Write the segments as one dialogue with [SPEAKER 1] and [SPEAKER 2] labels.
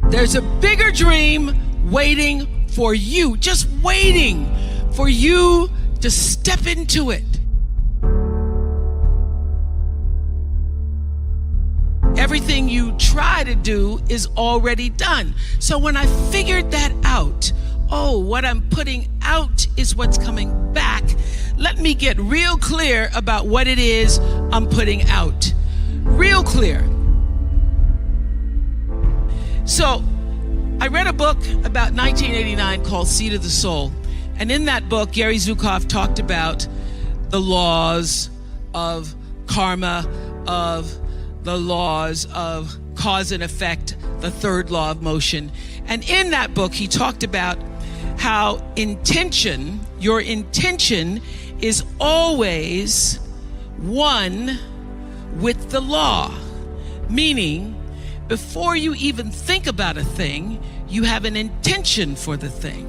[SPEAKER 1] There's a bigger dream waiting for you, just waiting for you to step into it. Everything you try to do is already done. So when I figured that out, what I'm putting out is what's coming back. Let me get real clear about what it is I'm putting out. Real clear. So I read a book about 1989 called Seed of the Soul. And in that book, Gary Zukav talked about the laws of karma, of the laws of cause and effect, the third law of motion. And in that book, he talked about how your intention is always one with the law. Meaning, before you even think about a thing, you have an intention for the thing.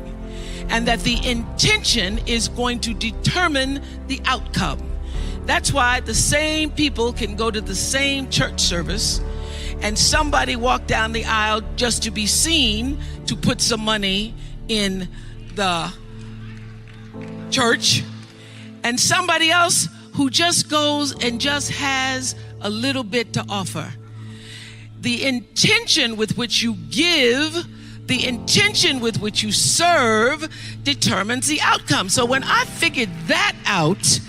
[SPEAKER 1] And that the intention is going to determine the outcome. That's why the same people can go to the same church service and somebody walk down the aisle just to be seen to put some money in the church, and somebody else who just goes and just has a little bit to offer. The intention with which you give, the intention with which you serve determines the outcome. So when I figured that out,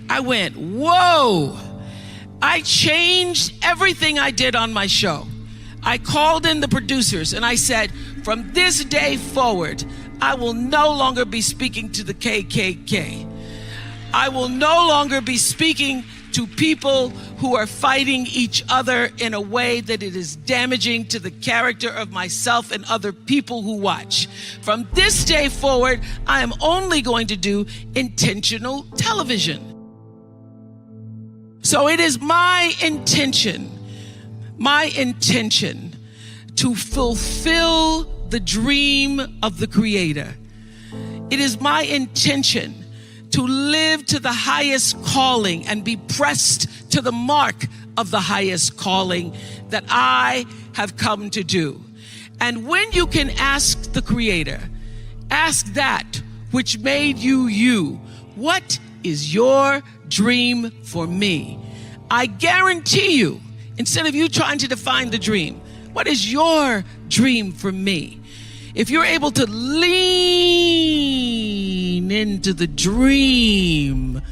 [SPEAKER 1] I went, whoa. I changed everything I did on my show. I called in the producers and I said, from this day forward, I will no longer be speaking to the KKK. I will no longer be speaking to people who are fighting each other in a way that it is damaging to the character of myself and other people who watch. From this day forward, I am only going to do intentional television. So it is my intention to fulfill the dream of the Creator. It is my intention to live to the highest calling and be pressed to the mark of the highest calling that I have come to do. And when you can ask the Creator, ask that which made you you, what is your dream for me? I guarantee you, instead of you trying to define the dream, what is your dream for me? If you're able to lean into the dream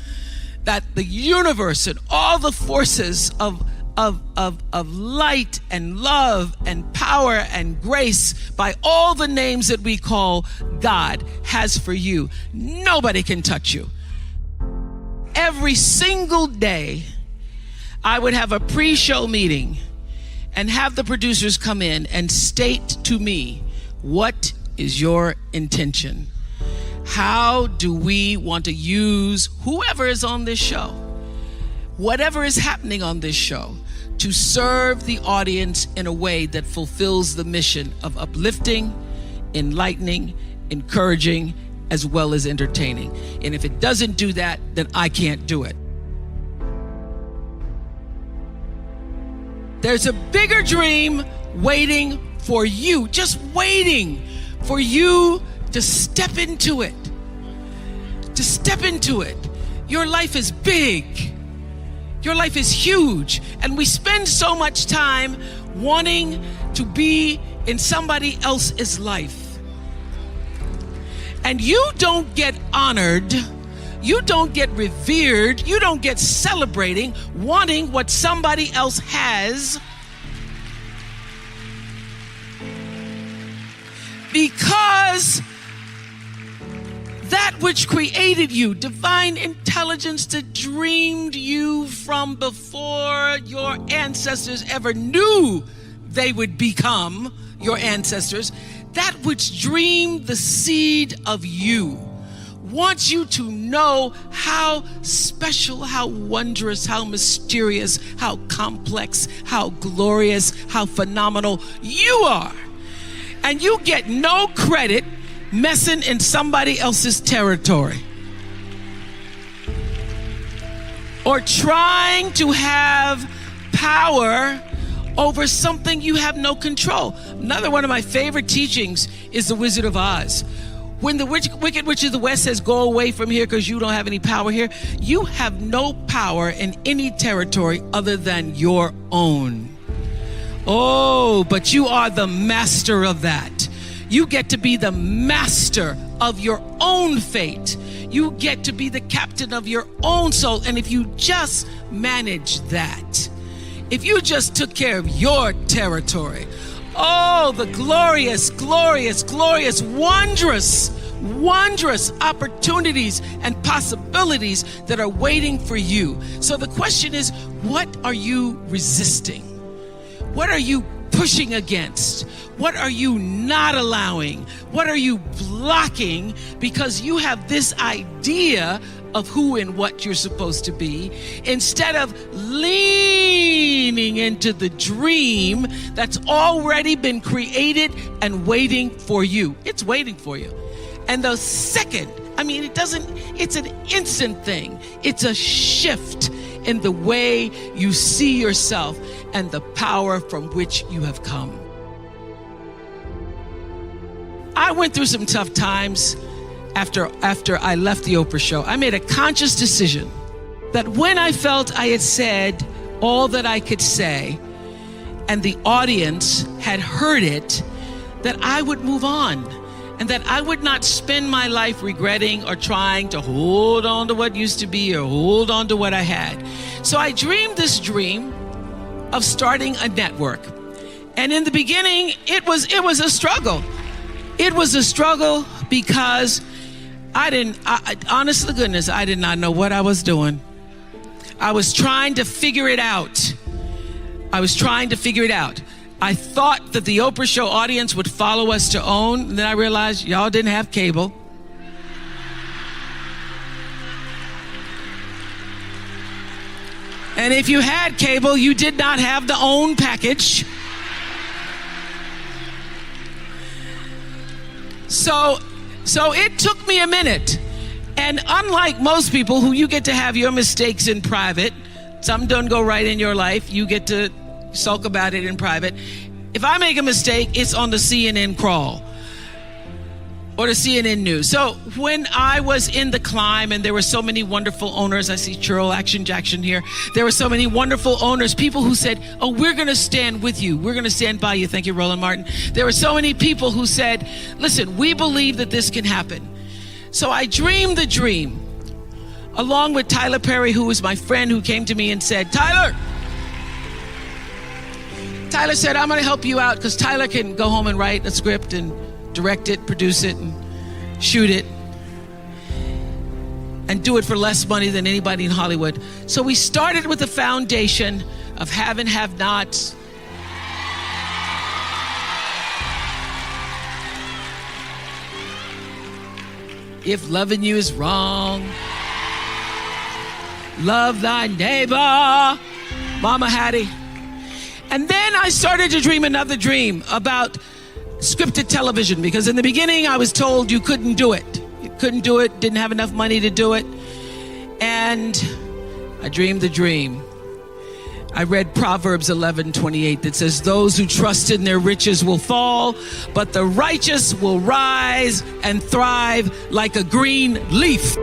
[SPEAKER 1] that the universe and all the forces of light and love and power and grace by all the names that we call God has for you, nobody can touch you. Every single day, I would have a pre-show meeting and have the producers come in and state to me, what is your intention? How do we want to use whoever is on this show, whatever is happening on this show, to serve the audience in a way that fulfills the mission of uplifting, enlightening, encouraging, as well as entertaining? And if it doesn't do that, then I can't do it. There's a bigger dream waiting for you, just waiting for you to step into it. To step into it. Your life is big. Your life is huge. And we spend so much time wanting to be in somebody else's life. And you don't get honored, you don't get revered, you don't get celebrating wanting what somebody else has, because that which created you, divine intelligence that dreamed you from before your ancestors ever knew they would become your ancestors, that which dreamed the seed of you, wants you to know how special, how wondrous, how mysterious, how complex, how glorious, how phenomenal you are. And you get no credit messing in somebody else's territory or trying to have power over something you have no control. Another one of my favorite teachings is The Wizard of Oz. When the Wicked Witch of the West says, go away from here because you don't have any power here, you have no power in any territory other than your own. Oh, but you are the master of that. You get to be the master of your own fate. You get to be the captain of your own soul. And if you just manage that, if you just took care of your territory, oh, the glorious, glorious, glorious, wondrous, wondrous opportunities and possibilities that are waiting for you. So the question is, what are you resisting? What are you pushing against? What are you not allowing? What are you blocking because you have this idea of who and what you're supposed to be, instead of leaning into the dream that's already been created and waiting for you? It's waiting for you. And the second, it's an instant thing. It's a shift in the way you see yourself and the power from which you have come. I went through some tough times after I left the Oprah show. I made a conscious decision that when I felt I had said all that I could say and the audience had heard it, that I would move on and that I would not spend my life regretting or trying to hold on to what used to be or hold on to what I had. So I dreamed this dream of starting a network. And in the beginning, it was a struggle. It was a struggle because honest to goodness, I did not know what I was doing. I was trying to figure it out. I thought that the Oprah show audience would follow us to OWN. And then I realized y'all didn't have cable. And if you had cable, you did not have the OWN package. So it took me a minute. And unlike most people who you get to have your mistakes in private, some don't go right in your life, you get to sulk about it in private. If I make a mistake, it's on the CNN crawl or the CNN news. So when I was in the climb and there were so many wonderful owners, I see Churl Action Jackson here. There were so many wonderful owners, people who said, oh, we're going to stand with you. We're going to stand by you. Thank you, Roland Martin. There were so many people who said, listen, we believe that this can happen. So I dreamed the dream along with Tyler Perry, who was my friend, who came to me and said, Tyler said, I'm going to help you out because Tyler can go home and write a script and direct it, produce it, and shoot it, and do it for less money than anybody in Hollywood. So we started with the foundation of have and have nots. If loving you is wrong, love thy neighbor, Mama Hattie. And then I started to dream another dream about scripted television, because in the beginning I was told you couldn't do it. You couldn't do it, didn't have enough money to do it. And I dreamed the dream. I read Proverbs 11:28 that says, those who trust in their riches will fall, but the righteous will rise and thrive like a green leaf.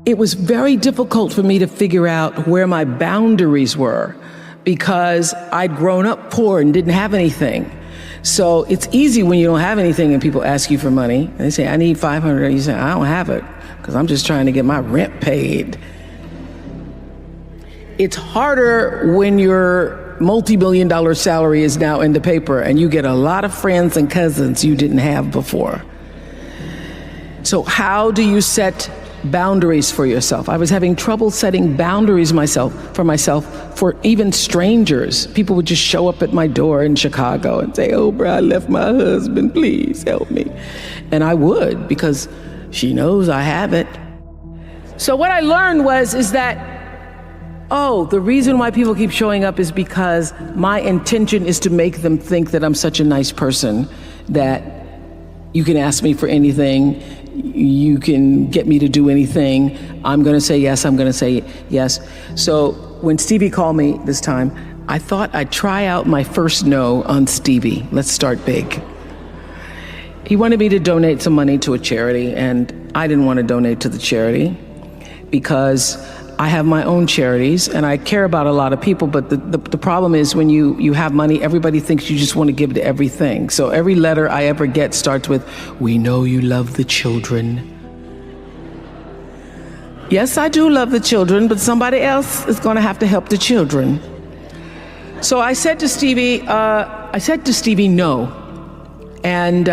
[SPEAKER 1] It was very difficult for me to figure out where my boundaries were, because I'd grown up poor and didn't have anything. So it's easy when you don't have anything and people ask you for money. And they say, I need $500. And you say, I don't have it because I'm just trying to get my rent paid. It's harder when your multi-million-dollar salary is now in the paper and you get a lot of friends and cousins you didn't have before. So how do you set boundaries for yourself? I was having trouble setting boundaries for myself for even strangers. People would just show up at my door in Chicago and say, Oprah, I left my husband, please help me. And I would, because she knows I have it. So what I learned is that, the reason why people keep showing up is because my intention is to make them think that I'm such a nice person that you can ask me for anything you can get me to do anything. I'm going to say yes. I'm going to say yes. So when Stevie called me this time, I thought I'd try out my first no on Stevie. Let's start big. He wanted me to donate some money to a charity, and I didn't want to donate to the charity because I have my own charities and I care about a lot of people, but the problem is when you have money, everybody thinks you just want to give to everything. So every letter I ever get starts with, "We know you love the children." Yes, I do love the children, but somebody else is going to have to help the children. So I said to Stevie, no. And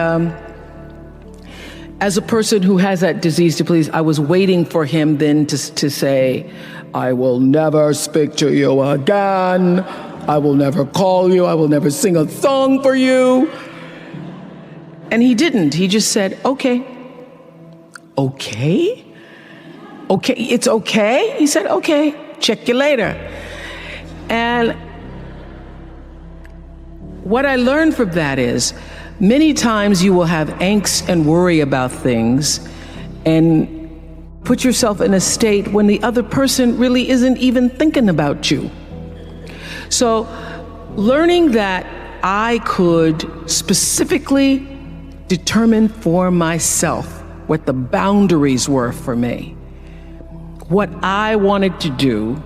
[SPEAKER 1] as a person who has that disease to please, I was waiting for him then to say, "I will never speak to you again. I will never call you. I will never sing a song for you." And he didn't. He just said, "Okay." "Okay? Okay, it's okay?" He said, "Okay, check you later." And what I learned from that is, many times you will have angst and worry about things and put yourself in a state when the other person really isn't even thinking about you. So learning that I could specifically determine for myself what the boundaries were for me, what I wanted to do,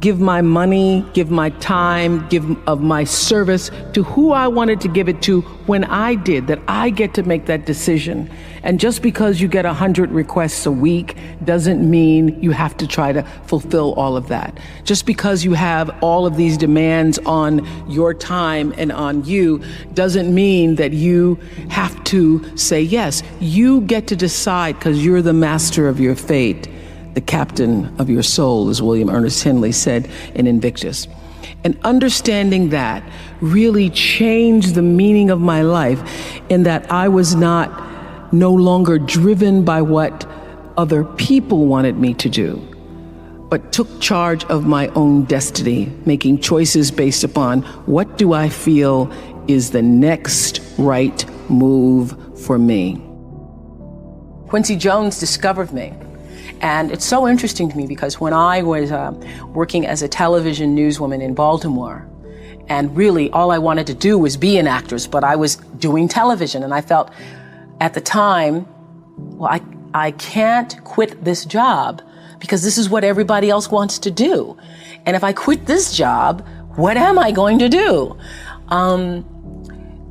[SPEAKER 1] give my money, give my time, give of my service to who I wanted to give it to when I did, that I get to make that decision. And just because you get 100 requests a week doesn't mean you have to try to fulfill all of that. Just because you have all of these demands on your time and on you doesn't mean that you have to say yes. You get to decide because you're the master of your fate. The captain of your soul, as William Ernest Henley said in Invictus. And understanding that really changed the meaning of my life in that I was no longer driven by what other people wanted me to do, but took charge of my own destiny, making choices based upon what do I feel is the next right move for me. Quincy Jones discovered me. And it's so interesting to me because when I was working as a television newswoman in Baltimore, and really all I wanted to do was be an actress, but I was doing television, and I felt at the time, well, I can't quit this job because this is what everybody else wants to do. And if I quit this job, what am I going to do?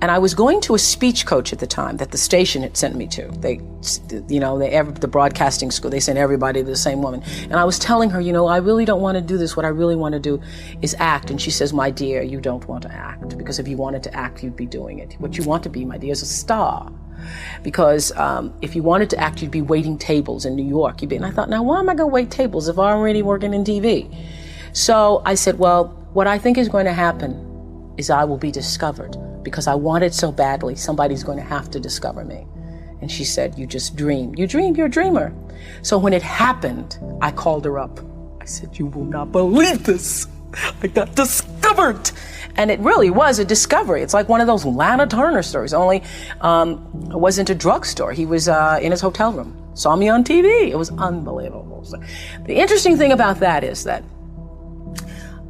[SPEAKER 1] And I was going to a speech coach at the time that the station had sent me to. The broadcasting school, they sent everybody to the same woman. And I was telling her, I really don't want to do this. What I really want to do is act. And she says, "My dear, you don't want to act, because if you wanted to act, you'd be doing it. What you want to be, my dear, is a star. Because if you wanted to act, you'd be waiting tables in New York. And I thought, now why am I going to wait tables if I'm already working in TV? So I said, well, what I think is going to happen is I will be discovered. Because I want it so badly, somebody's going to have to discover me." And she said, "You just dream. You dream, you're a dreamer." So when it happened, I called her up. I said, "You will not believe this. I got discovered." And it really was a discovery. It's like one of those Lana Turner stories, only it wasn't a drugstore. He was in his hotel room, saw me on TV. It was unbelievable. So the interesting thing about that is that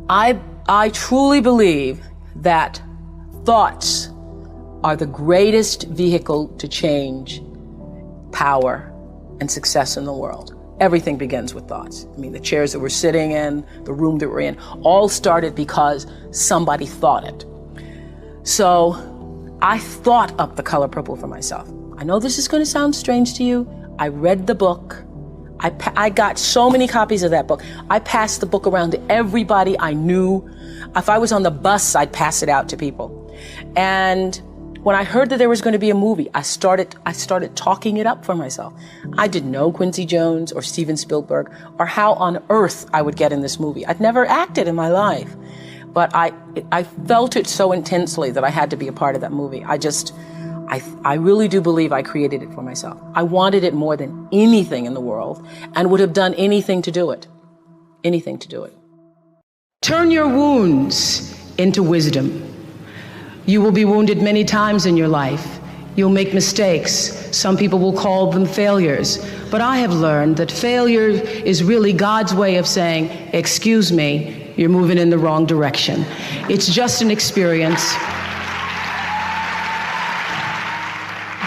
[SPEAKER 1] I truly believe that thoughts are the greatest vehicle to change power and success in the world. Everything begins with thoughts. I mean, the chairs that we're sitting in, the room that we're in, all started because somebody thought it. So I thought up The Color Purple for myself. I know this is going to sound strange to you. I read the book. I got so many copies of that book. I passed the book around to everybody I knew. If I was on the bus, I'd pass it out to people. And when I heard that there was going to be a movie, I started talking it up for myself. I didn't know Quincy Jones or Steven Spielberg or how on earth I would get in this movie. I'd never acted in my life, but I felt it so intensely that I had to be a part of that movie. I really do believe I created it for myself. I wanted it more than anything in the world and would have done anything to do it. Anything to do it. Turn your wounds into wisdom. You will be wounded many times in your life.
[SPEAKER 2] You'll make mistakes. Some people will call them failures. But I have learned that failure is really God's way of saying, excuse me, you're moving in the wrong direction. It's just an experience.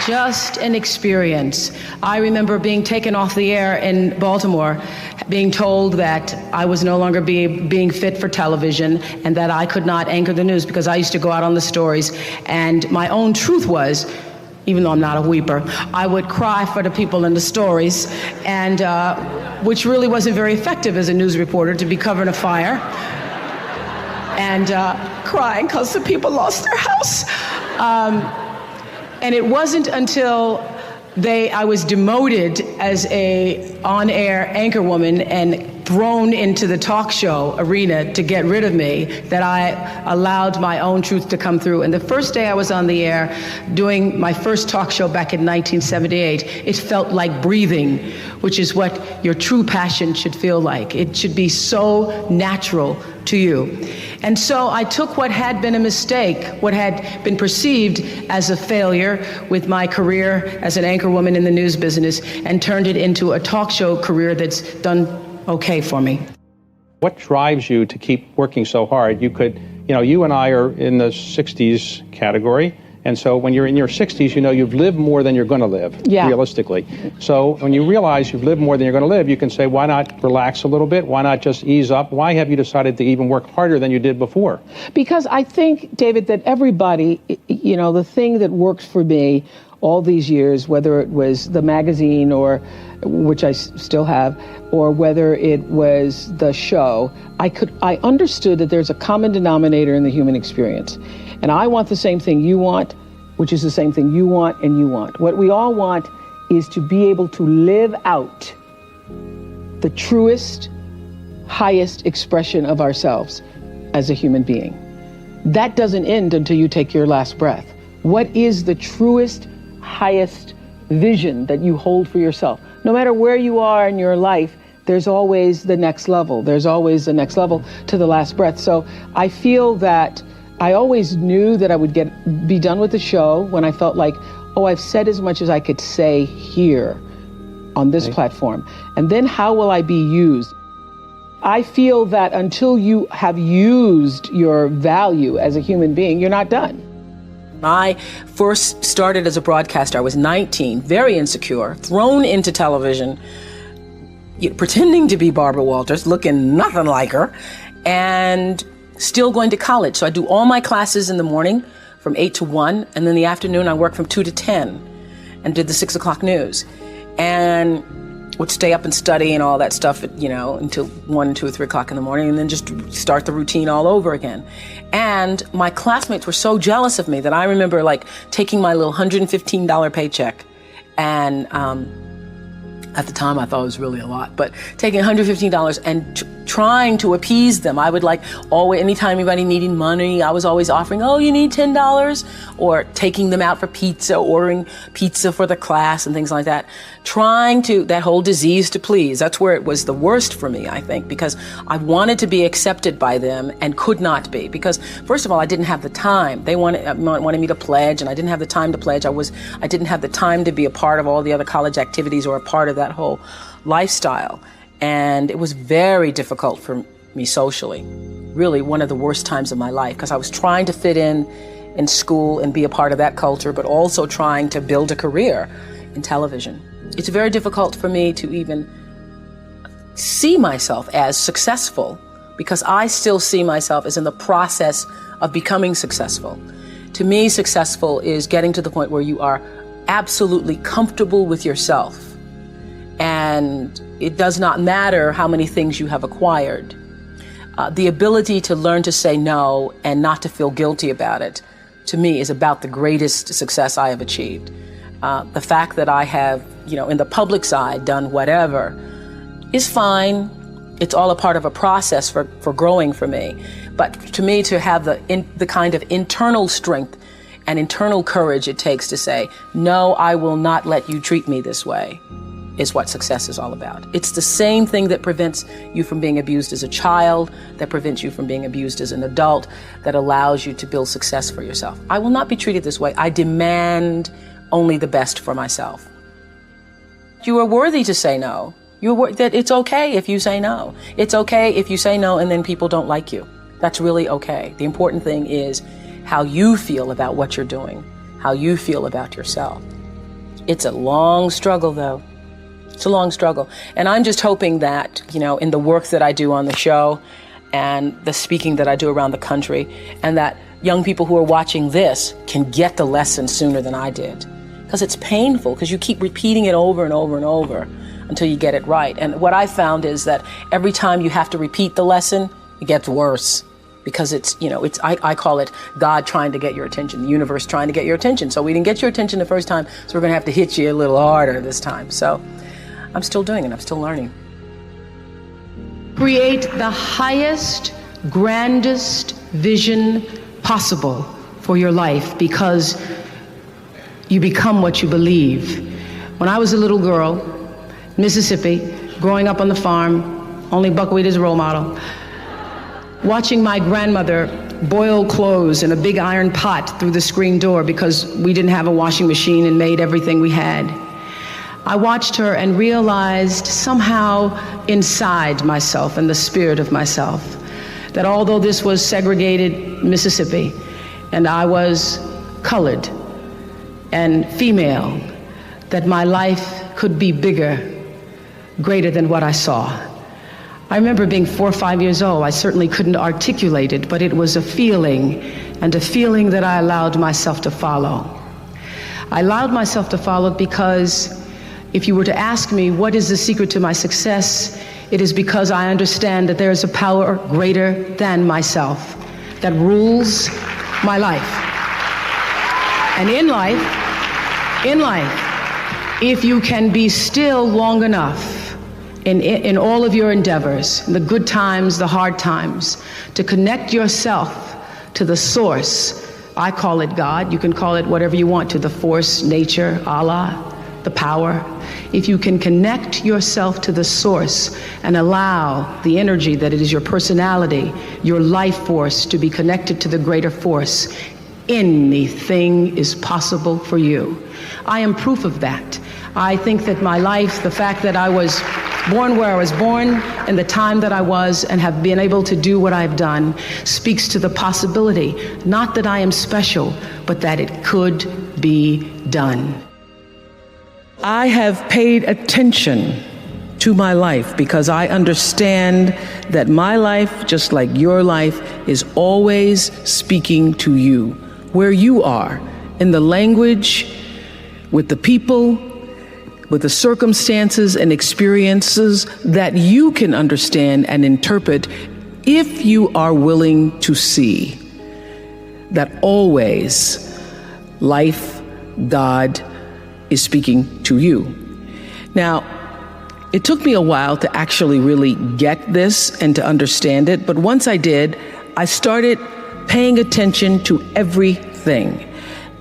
[SPEAKER 2] Just an experience. I remember being taken off the air in Baltimore, being told that I was no longer being fit for television and that I could not anchor the news because I used to go out on the stories. And my own truth was, even though I'm not a weeper, I would cry for the people in the stories, and which really wasn't very effective as a news reporter, to be covering a fire and crying because the people lost their house. And it wasn't until I was demoted as a on-air anchor woman and thrown into the talk show arena to get rid of me that I allowed my own truth to come through. And the first day I was on the air doing my first talk show back in 1978, it felt like breathing, which is what your true passion should feel like. It should be so natural to you. And so I took what had been a mistake, what had been perceived as a failure with my career as an anchor woman in the news business, and turned it into a talk show career that's done okay for me.
[SPEAKER 3] What drives you to keep working so hard? You and I are in the 60s category. And so when you're in your 60s, you've lived more than you're going to live, realistically. So when you realize you've lived more than you're going to live, you can say, why not relax a little bit? Why not just ease up? Why have you decided to even work harder than you did before?
[SPEAKER 4] Because I think, David, that everybody, the thing that works for me all these years, whether it was the magazine, or which I still have, or whether it was the show, I understood that there's a common denominator in the human experience. And I want the same thing you want, which is the same thing you want and you want. What we all want is to be able to live out the truest, highest expression of ourselves as a human being. That doesn't end until you take your last breath. What is the truest, highest vision that you hold for yourself? No matter where you are in your life, there's always the next level. There's always the next level to the last breath. So I feel that I always knew that I would be done with the show when I felt like, I've said as much as I could say here on this platform. And then how will I be used? I feel that until you have used your value as a human being, you're not done.
[SPEAKER 2] I first started as a broadcaster. I was 19, very insecure, thrown into television, pretending to be Barbara Walters, looking nothing like her, and still going to college. So I do all my classes in the morning from 8 to 1, and then the afternoon I work from 2 to 10 and did the 6 o'clock news. And would stay up and study and all that stuff, until 1, 2, 3 o'clock in the morning, and then just start the routine all over again. And my classmates were so jealous of me that I remember taking my little $115 paycheck, and at the time I thought it was really a lot, but taking $115 and trying to appease them. I would always, anytime anybody needed money, I was always offering, you need $10, or taking them out for pizza, ordering pizza for the class and things like that. That whole disease to please, that's where it was the worst for me, I think, because I wanted to be accepted by them and could not be, because first of all, I didn't have the time. They wanted me to pledge, and I didn't have the time to pledge. I didn't have the time to be a part of all the other college activities or a part of that whole lifestyle. And it was very difficult for me socially, really one of the worst times of my life, because I was trying to fit in school and be a part of that culture, but also trying to build a career in television. It's very difficult for me to even see myself as successful, because I still see myself as in the process of becoming successful. To me, successful is getting to the point where you are absolutely comfortable with yourself. And it does not matter how many things you have acquired. The ability to learn to say no and not to feel guilty about it, to me, is about the greatest success I have achieved. The fact that I have, in the public side, done whatever is fine. It's all a part of a process for growing for me. But to me, to have the kind of internal strength and internal courage it takes to say, no, I will not let you treat me this way, is what success is all about. It's the same thing that prevents you from being abused as a child, that prevents you from being abused as an adult, that allows you to build success for yourself. I will not be treated this way. I demand only the best for myself. You are worthy to say no. That it's okay if you say no. It's okay if you say no and then people don't like you. That's really okay. The important thing is how you feel about what you're doing, how you feel about yourself. It's a long struggle, though. It's a long struggle. And I'm just hoping that, in the work that I do on the show and the speaking that I do around the country, and that young people who are watching this can get the lesson sooner than I did. Because it's painful, because you keep repeating it over and over and over until you get it right. And what I found is that every time you have to repeat the lesson, it gets worse. Because I call it God trying to get your attention, the universe trying to get your attention. So we didn't get your attention the first time, so we're going to have to hit you a little harder this time. So I'm still doing it. I'm still learning.
[SPEAKER 4] Create the highest, grandest vision possible for your life, because you become what you believe. When I was a little girl, Mississippi, growing up on the farm, only buckwheat as a role model, watching my grandmother boil clothes in a big iron pot through the screen door because we didn't have a washing machine and made everything we had. I watched her and realized somehow inside myself and the spirit of myself that although this was segregated Mississippi and I was colored and female, that my life could be bigger, greater than what I saw. I remember being 4 or 5 years old. I certainly couldn't articulate it, but it was a feeling, and a feeling that I allowed myself to follow. I allowed myself to follow because if you were to ask me what is the secret to my success, it is because I understand that there is a power greater than myself that rules my life. And in life, if you can be still long enough in all of your endeavors, the good times, the hard times, to connect yourself to the source. I call it God. You can call it whatever you want, to the force, nature, Allah, the power. If you can connect yourself to the source and allow the energy that it is your personality, your life force, to be connected to the greater force, anything is possible for you. I am proof of that. I think that my life, the fact that I was born where I was born and the time that I was and have been able to do what I've done, speaks to the possibility, not that I am special, but that it could be done. I have paid attention to my life because I understand that my life, just like your life, is always speaking to you, where you are, in the language, with the people, with the circumstances and experiences that you can understand and interpret if you are willing to see that always life, God, is speaking to you. Now, it took me a while to actually really get this and to understand it, but once I did, I started paying attention to everything.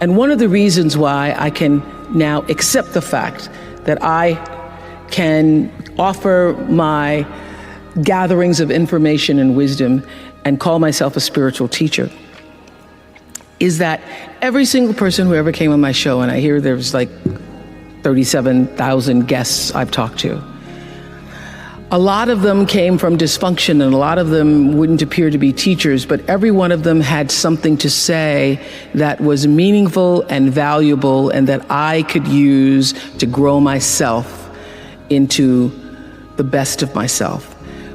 [SPEAKER 4] And one of the reasons why I can now accept the fact that I can offer my gatherings of information and wisdom and call myself a spiritual teacher is that every single person who ever came on my show, and I hear there's like 37,000 guests I've talked to, a lot of them came from dysfunction and a lot of them wouldn't appear to be teachers, but every one of them had something to say that was meaningful and valuable and that I could use to grow myself into the best of myself,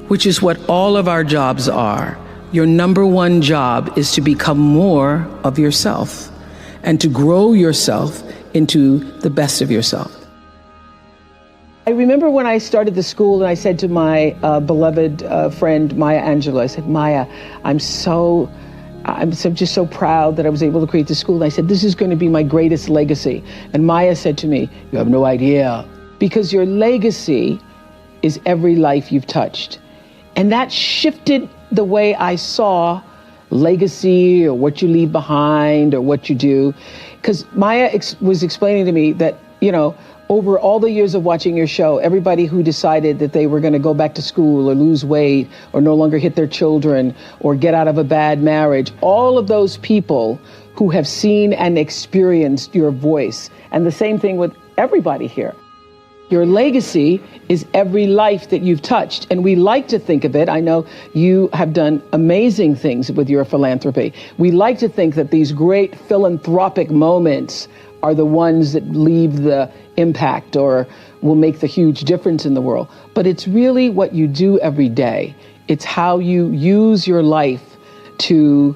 [SPEAKER 4] which is what all of our jobs are. Your number one job is to become more of yourself and to grow yourself into the best of yourself. I remember when I started the school and I said to my beloved friend, Maya Angelou, I said, Maya, I'm just so proud that I was able to create the school. And I said, this is going to be my greatest legacy. And Maya said to me, you have no idea, because your legacy is every life you've touched. And that shifted the way I saw legacy or what you leave behind or what you do. Because Maya was explaining to me that, over all the years of watching your show, everybody who decided that they were going to go back to school or lose weight or no longer hit their children or get out of a bad marriage, all of those people who have seen and experienced your voice And the same thing with everybody here. Your legacy is every life that you've touched. And we like to think of it. I know you have done amazing things with your philanthropy. We like to think that these great philanthropic moments are the ones that leave the impact or will make the huge difference in the world. But it's really what you do every day. It's how you use your life to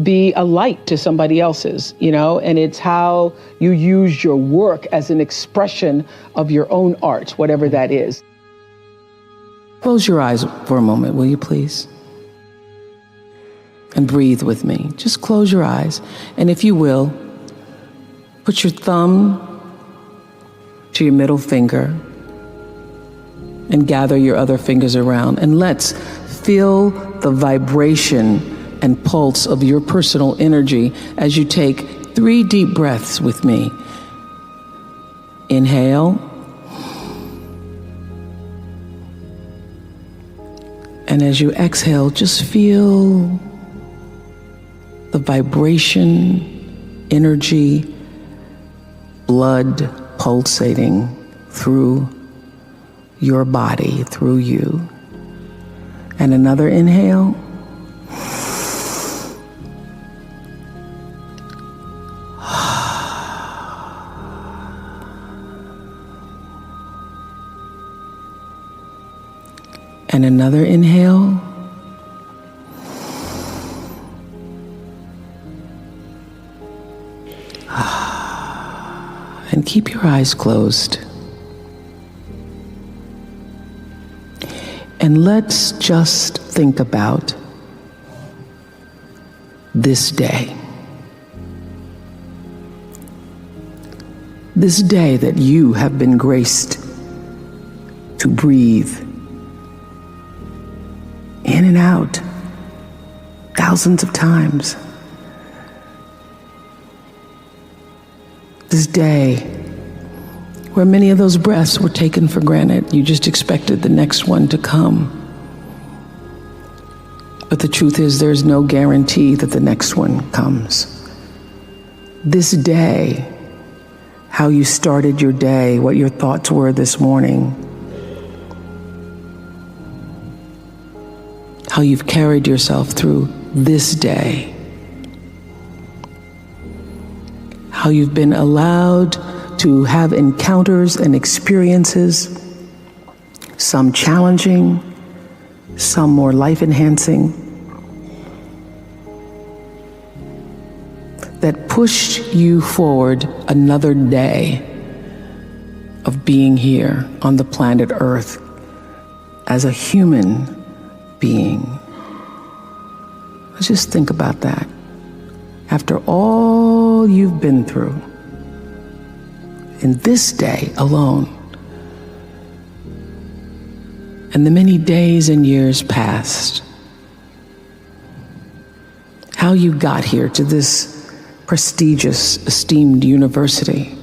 [SPEAKER 4] be a light to somebody else's, and it's how you use your work as an expression of your own art, whatever that is.
[SPEAKER 2] Close your eyes for a moment, will you please? And breathe with me. Just close your eyes. And if you will, put your thumb to your middle finger and gather your other fingers around. And let's feel the vibration and pulse of your personal energy as you take 3 deep breaths with me. Inhale. And as you exhale, just feel the vibration, energy, blood pulsating through your body, through you. And another inhale. And another inhale. And keep your eyes closed. And let's just think about this day. This day that you have been graced to breathe in and out thousands of times. This day where many of those breaths were taken for granted. You just expected the next one to come. But the truth is, there's no guarantee that the next one comes. This day, how you started your day, what your thoughts were this morning, how you've carried yourself through this day, how you've been allowed to have encounters and experiences, some challenging, some more life-enhancing, that pushed you forward another day of being here on the planet Earth as a human being. Let's just think about that. After all you've been through, in this day alone, and the many days and years past, how you got here to this prestigious, esteemed university,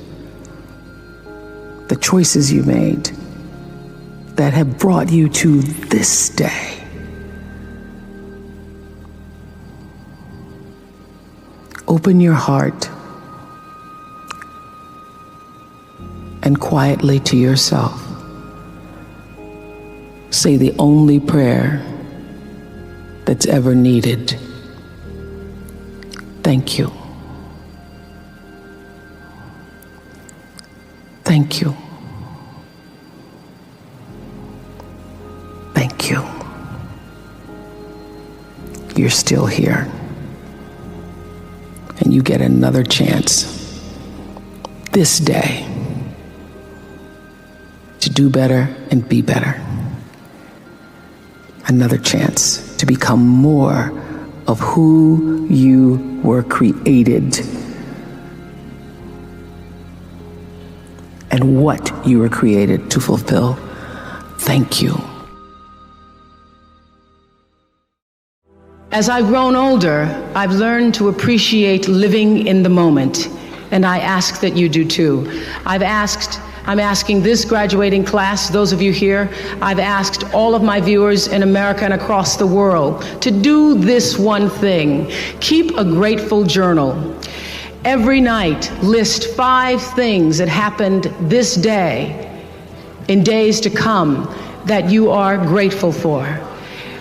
[SPEAKER 2] the choices you made that have brought you to this day. Open your heart and quietly to yourself say the only prayer that's ever needed. Thank you. Thank you. Thank you. You're still here. And you get another chance this day to do better and be better. Another chance to become more of who you were created and what you were created to fulfill. Thank you. As I've grown older, I've learned to appreciate living in the moment, and I ask that you do too. I'm asking this graduating class, those of you here, I've asked all of my viewers in America and across the world to do this one thing. Keep a grateful journal. Every night, list 5 things that happened this day, in days to come, that you are grateful for.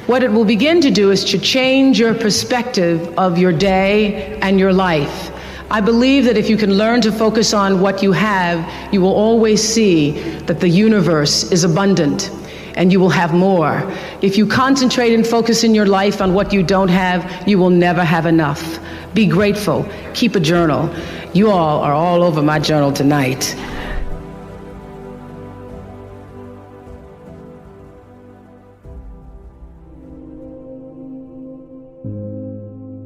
[SPEAKER 2] What it will begin to do is to change your perspective of your day and your life. I believe that if you can learn to focus on what you have, you will always see that the universe is abundant and you will have more. If you concentrate and focus in your life on what you don't have, you will never have enough. Be grateful. Keep a journal. You all are all over my journal tonight.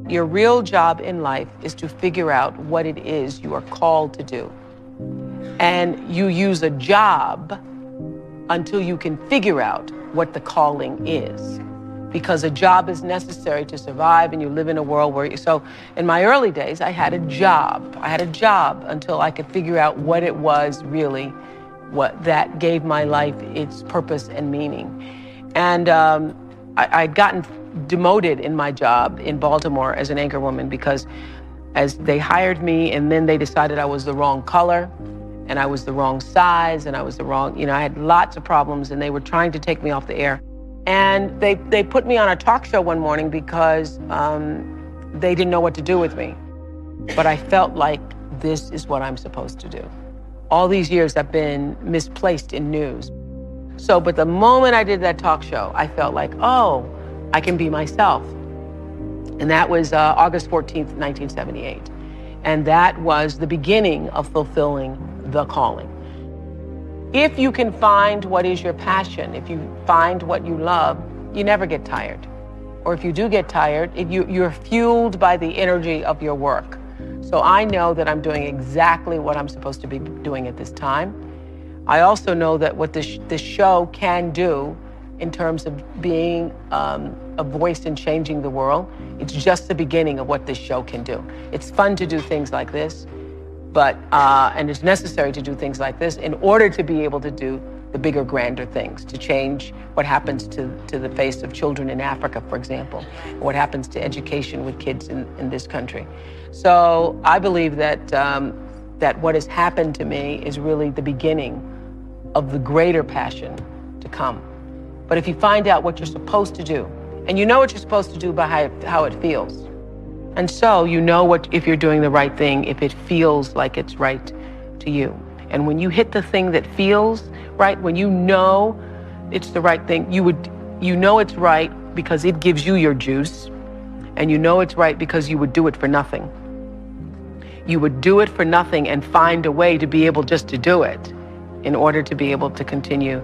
[SPEAKER 2] Your real job in life is to figure out what it is you are called to do. And you use a job until you can figure out what the calling is. Because a job is necessary to survive, and you live in a world where so in my early days, I had a job. I had a job until I could figure out what it was really, what that gave my life its purpose and meaning. And I'd gotten demoted in my job in Baltimore as an anchorwoman because as they hired me, and then they decided I was the wrong color and I was the wrong size and I was the wrong, I had lots of problems, and they were trying to take me off the air. And they put me on a talk show one morning because they didn't know what to do with me. But I felt like this is what I'm supposed to do. All these years I've been misplaced in news. But the moment I did that talk show, I felt like, oh, I can be myself. And that was August 14th, 1978. And that was the beginning of fulfilling the calling. If you can find what is your passion, if you find what you love, you never get tired. Or if you do get tired, you're fueled by the energy of your work. So I know that I'm doing exactly what I'm supposed to be doing at this time. I also know that what this show can do in terms of being a voice in changing the world, it's just the beginning of what this show can do. It's fun to do things like this, but and it's necessary to do things like this in order to be able to do the bigger, grander things, to change what happens to the face of children in Africa, for example, what happens to education with kids in this country. So I believe that that what has happened to me is really the beginning of the greater passion to come. But if you find out what you're supposed to do, and you know what you're supposed to do by how it feels, and so you know if you're doing the right thing, if it feels like it's right to you. And when you hit the thing that feels right, when you know it's the right thing, you know it's right because it gives you your juice, and you know it's right because you would do it for nothing. You would do it for nothing and find a way to be able just to do it in order to be able to continue.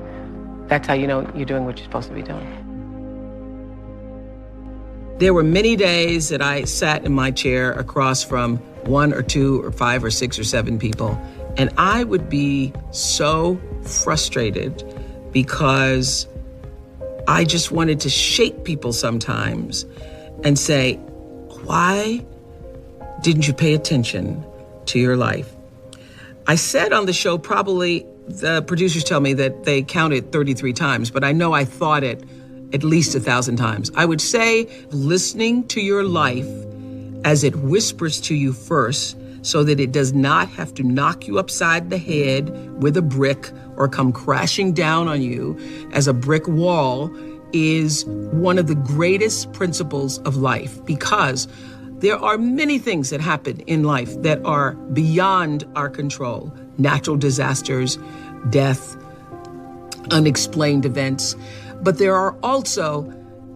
[SPEAKER 2] That's how you know you're doing what you're supposed to be doing.
[SPEAKER 1] There were many days that I sat in my chair across from 1 or 2 or 5 or 6 or 7 people, and I would be so frustrated because I just wanted to shake people sometimes and say, why didn't you pay attention to your life? I said on the show, probably the producers tell me that they counted 33 times, but I know I thought it at least 1,000 times. I would say listening to your life as it whispers to you first, so that it does not have to knock you upside the head with a brick or come crashing down on you as a brick wall, is one of the greatest principles of life, because there are many things that happen in life that are beyond our control. Natural disasters, death, unexplained events. But there are also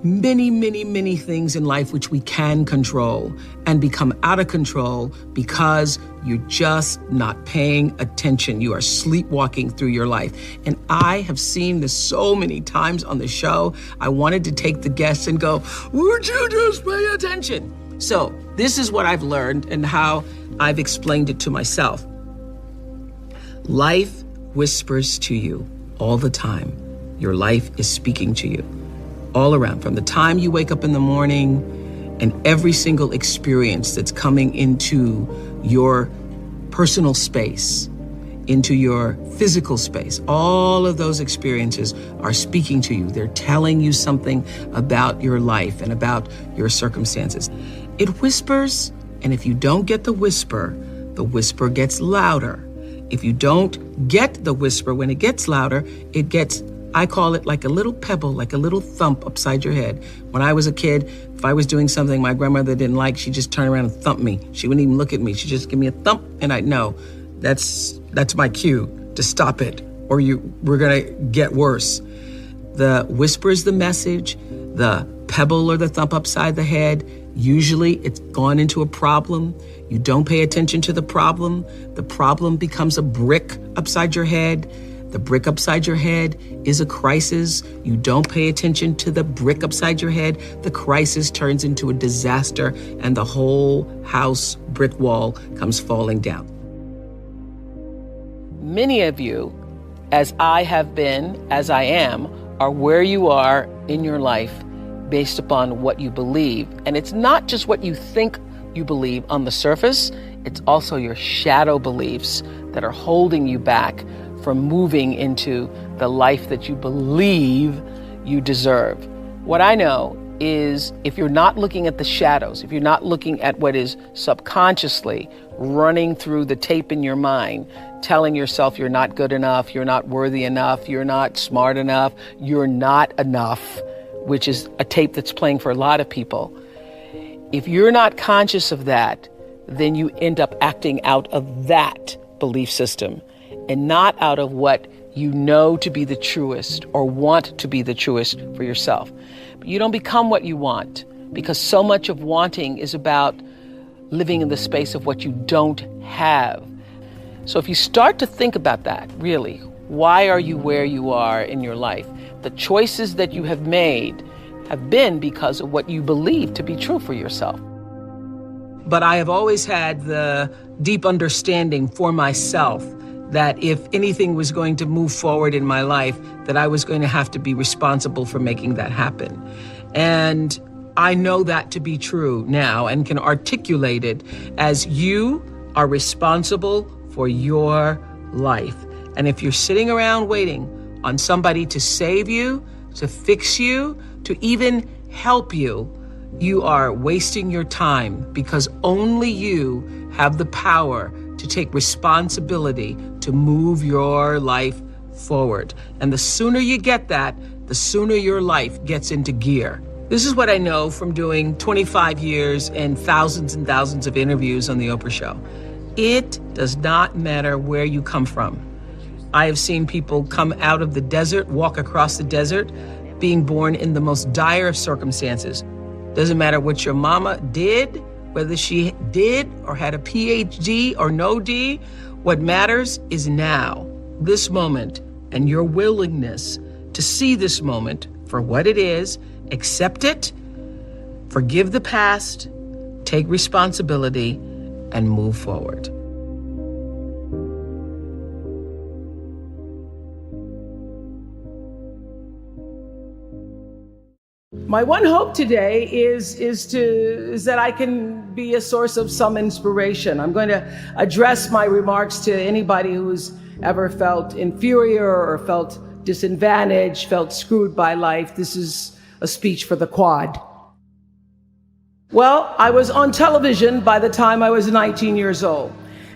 [SPEAKER 1] many, many, many things in life which we can control and become out of control because you're just not paying attention. You are sleepwalking through your life. And I have seen this so many times on the show. I wanted to take the guests and go, would you just pay attention? So this is what I've learned and how I've explained it to myself. Life whispers to you all the time. Your life is speaking to you all around, from the time you wake up in the morning and every single experience that's coming into your personal space, into your physical space. All of those experiences are speaking to you. They're telling you something about your life and about your circumstances. It whispers, and if you don't get the whisper,
[SPEAKER 2] the whisper gets louder. If you don't get the whisper when it gets louder, it gets, I call it like a little pebble, like a little thump upside your head. When I was a kid, if I was doing something my grandmother didn't like, she'd just turn around and thump me. She wouldn't even look at me. She'd just give me a thump, and I'd know that's my cue to stop it, or we're gonna get worse. The whisper is the message, the pebble or the thump upside the head. Usually it's gone into a problem. You don't pay attention to the problem becomes a brick upside your head. The brick upside your head is a crisis. You don't pay attention to the brick upside your head. The crisis turns into a disaster, and the whole house brick wall comes falling down. Many of you, as I have been, as I am, are where you are in your life based upon what you believe. And it's not just what you think you believe on the surface, it's also your shadow beliefs that are holding you back from moving into the life that you believe you deserve. What I know is if you're not looking at the shadows, if you're not looking at what is subconsciously running through the tape in your mind, telling yourself you're not good enough, you're not worthy enough, you're not smart enough, you're not enough, which is a tape that's playing for a lot of people. If you're not conscious of that, then you end up acting out of that belief system and not out of what you know to be the truest or want to be the truest for yourself. But you don't become what you want, because so much of wanting is about living in the space of what you don't have. So if you start to think about that, really, why are you where you are in your life? The choices that you have made have been because of what you believe to be true for yourself. But I have always had the deep understanding for myself that if anything was going to move forward in my life, that I was going to have to be responsible for making that happen. And I know that to be true now and can articulate it as you are responsible for your life. And if you're sitting around waiting on somebody to save you, to fix you, to even help you, you are wasting your time, because only you have the power to take responsibility to move your life forward. And the sooner you get that, the sooner your life gets into gear. This is what I know from doing 25 years and thousands of interviews on the Oprah Show. It does not matter where you come from. I have seen people come out of the desert, walk across the desert, being born in the most dire of circumstances. Doesn't matter what your mama did, whether she did or had a PhD or no D. What matters is now, this moment, and your willingness to see this moment for what it is, accept it, forgive the past, take responsibility, and move forward. My one hope today is that I can be a source of some inspiration. I'm going to address my remarks to anybody who's ever felt inferior or felt disadvantaged, felt screwed by life. This is a speech for the quad. Well, I was on television by the time I was 19 years old.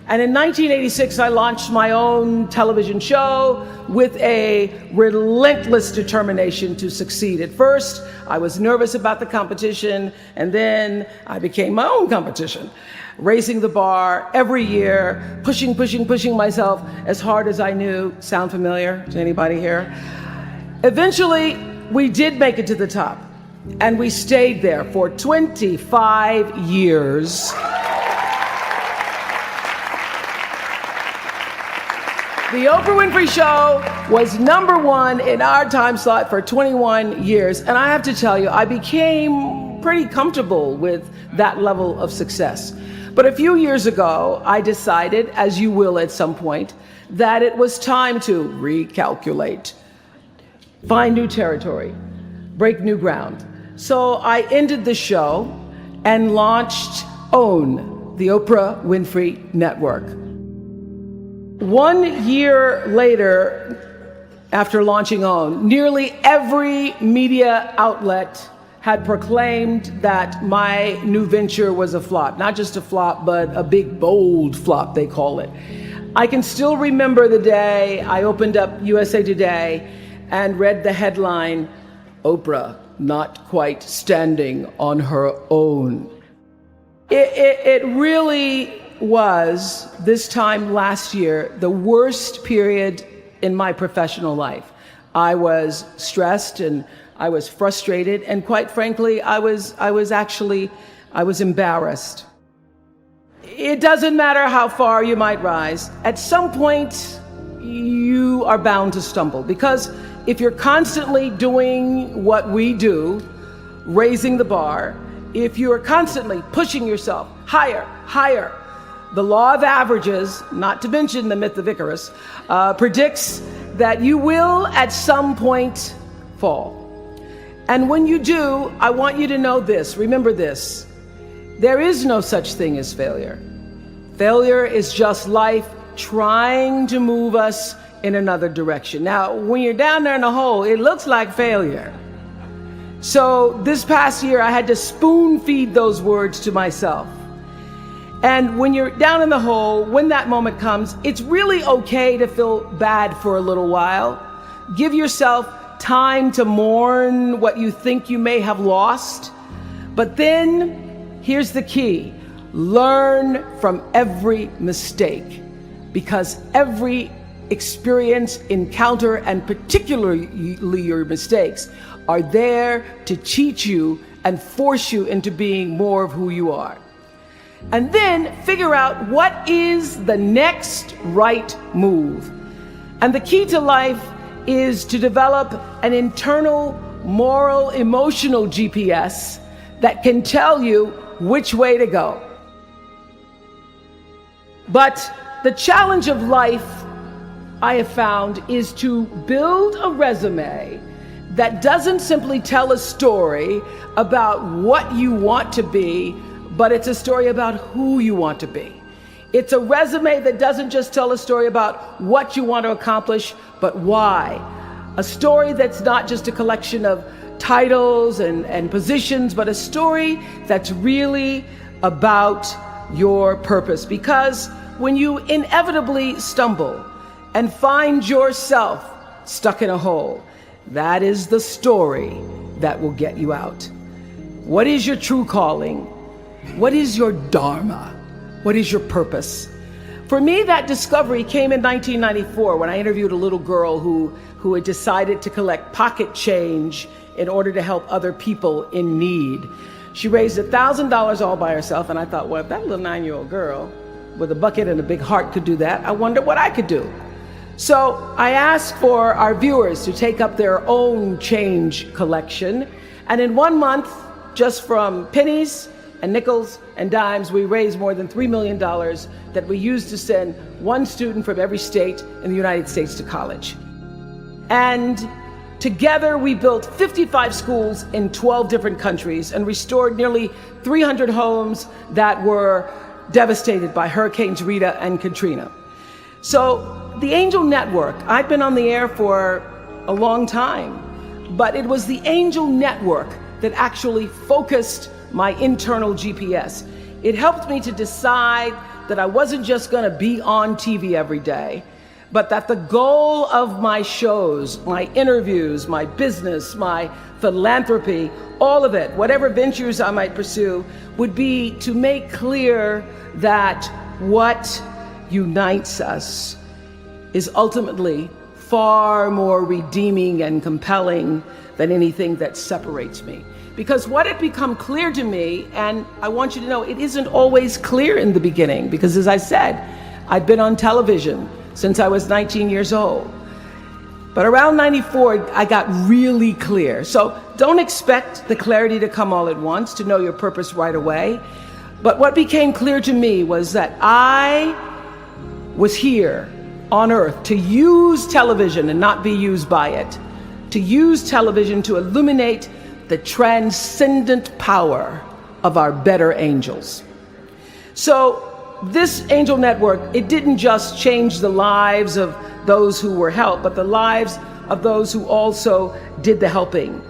[SPEAKER 2] And in 1986, I launched my own television show with a relentless determination to succeed. At first, I was nervous about the competition, and then I became my own competition, raising the bar every year, pushing myself as hard as I knew. Sound familiar to anybody here? Eventually, we did make it to the top, and we stayed there for 25 years. The Oprah Winfrey Show was #1 in our time slot for 21 years. And I have to tell you, I became pretty comfortable with that level of success. But a few years ago, I decided, as you will at some point, that it was time to recalculate, find new territory, break new ground. So I ended the show and launched OWN, the Oprah Winfrey Network. 1 year later, after launching OWN, nearly every media outlet had proclaimed that my new venture was a flop. Not just a flop, but a big, bold flop, they call it. I can still remember the day I opened up USA Today and read the headline, "Oprah not quite standing on her own." It really was, this time last year, the worst period in my professional life. I was stressed and I was frustrated, and quite frankly, I was embarrassed. It doesn't matter how far you might rise. At some point, you are bound to stumble, because if you're constantly doing what we do, raising the bar, if you are constantly pushing yourself higher, higher, the law of averages, not to mention the myth of Icarus, predicts that you will at some point fall. And when you do, I want you to know this, remember this: there is no such thing as failure. Failure is just life trying to move us in another direction. Now, when you're down there in a hole, it looks like failure. So this past year, I had to spoon feed those words to myself. And when you're down in the hole, when that moment comes, it's really okay to feel bad for a little while. Give yourself time to mourn what you think you may have lost. But then, here's the key: learn from every mistake, because every experience, encounter, and particularly your mistakes, are there to teach you and force you into being more of who you are. And then figure out what is the next right move. And the key to life is to develop an internal, moral, emotional GPS that can tell you which way to go. But the challenge of life, I have found, is to build a resume that doesn't simply tell a story about what you want to be, but it's a story about who you want to be. It's a resume that doesn't just tell a story about what you want to accomplish, but why. A story that's not just a collection of titles and positions, but a story that's really about your purpose. Because when you inevitably stumble and find yourself stuck in a hole, that is the story that will get you out. What is your true calling? What is your dharma? What is your purpose? For me, that discovery came in 1994 when I interviewed a little girl who had decided to collect pocket change in order to help other people in need. She raised $1,000 all by herself, and I thought, well, if that little 9-year-old girl with a bucket and a big heart could do that, I wonder what I could do. So I asked for our viewers to take up their own change collection, and in 1 month, just from pennies and nickels and dimes, we raised more than $3 million that we used to send one student from every state in the United States to college. And together we built 55 schools in 12 different countries and restored nearly 300 homes that were devastated by Hurricanes Rita and Katrina. So the Angel Network, I've been on the air for a long time, but it was the Angel Network that actually focused my internal GPS. It helped me to decide that I wasn't just going to be on TV every day, but that the goal of my shows, my interviews, my business, my philanthropy, all of it, whatever ventures I might pursue, would be to make clear that what unites us is ultimately far more redeeming and compelling than anything that separates me. Because what had become clear to me, and I want you to know, it isn't always clear in the beginning, because as I said, I'd been on television since I was 19 years old. But around 94, I got really clear. So don't expect the clarity to come all at once, to know your purpose right away. But what became clear to me was that I was here on earth to use television and not be used by it, to use television to illuminate the transcendent power of our better angels. So this Angel Network, it didn't just change the lives of those who were helped, but the lives of those who also did the helping.